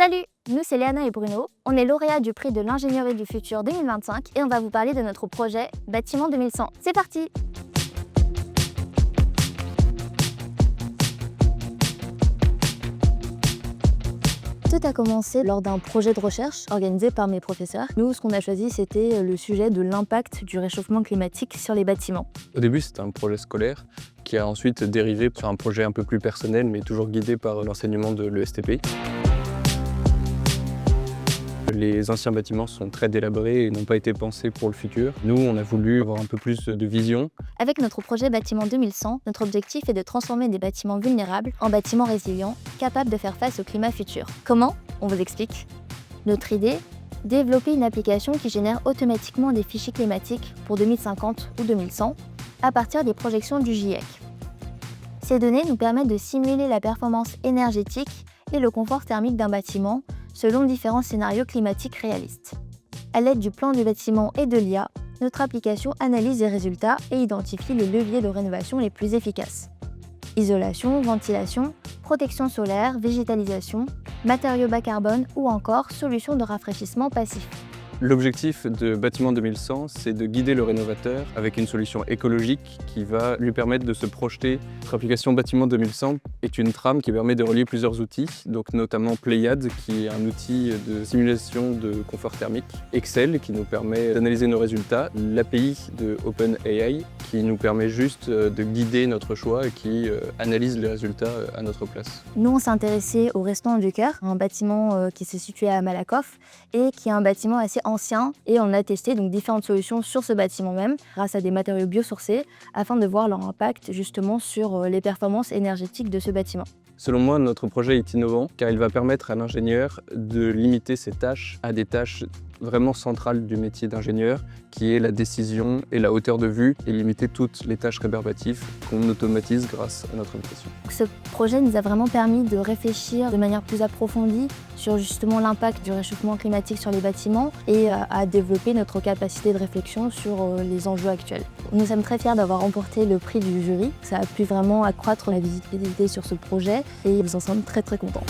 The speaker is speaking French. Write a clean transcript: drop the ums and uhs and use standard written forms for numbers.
Salut, nous c'est Léana et Bruno, on est lauréats du prix de l'ingénierie du futur 2025 et on va vous parler de notre projet Bâtiment 2100. C'est parti! Tout a commencé lors d'un projet de recherche organisé par mes professeurs. Nous, ce qu'on a choisi, c'était le sujet de l'impact du réchauffement climatique sur les bâtiments. Au début, c'était un projet scolaire qui a ensuite dérivé sur un projet un peu plus personnel, mais toujours guidé par l'enseignement de l'ESTP. Les anciens bâtiments sont très délabrés et n'ont pas été pensés pour le futur. Nous, on a voulu avoir un peu plus de vision. Avec notre projet Bâtiment 2100, notre objectif est de transformer des bâtiments vulnérables en bâtiments résilients, capables de faire face au climat futur. Comment? On vous explique. Notre idée? Développer une application qui génère automatiquement des fichiers climatiques pour 2050 ou 2100 à partir des projections du GIEC. Ces données nous permettent de simuler la performance énergétique et le confort thermique d'un bâtiment selon différents scénarios climatiques réalistes. À l'aide du plan du bâtiment et de l'IA, notre application analyse les résultats et identifie les leviers de rénovation les plus efficaces. Isolation, ventilation, protection solaire, végétalisation, matériaux bas carbone ou encore solutions de rafraîchissement passif. L'objectif de Bâtiment 2100, c'est de guider le rénovateur avec une solution écologique qui va lui permettre de se projeter. Notre application Bâtiment 2100 est une trame qui permet de relier plusieurs outils, donc notamment Pléiade, qui est un outil de simulation de confort thermique, Excel, qui nous permet d'analyser nos résultats, l'API de OpenAI, qui nous permet juste de guider notre choix et qui analyse les résultats à notre place. Nous, on s'est intéressé au Restaurant du Cœur, un bâtiment qui se situe à Malakoff et qui est un bâtiment assez ancien, et on a testé donc différentes solutions sur ce bâtiment même grâce à des matériaux biosourcés afin de voir leur impact justement sur les performances énergétiques de ce bâtiment. Selon moi, notre projet est innovant car il va permettre à l'ingénieur de limiter ses tâches à des tâches vraiment centrales du métier d'ingénieur, qui est la décision et la hauteur de vue, et limiter toutes les tâches rébarbatives qu'on automatise grâce à notre application. Ce projet nous a vraiment permis de réfléchir de manière plus approfondie sur justement l'impact du réchauffement climatique sur les bâtiments et à développer notre capacité de réflexion sur les enjeux actuels. Nous sommes très fiers d'avoir remporté le prix du jury. Ça a pu vraiment accroître la visibilité sur ce projet et nous en sommes très contents.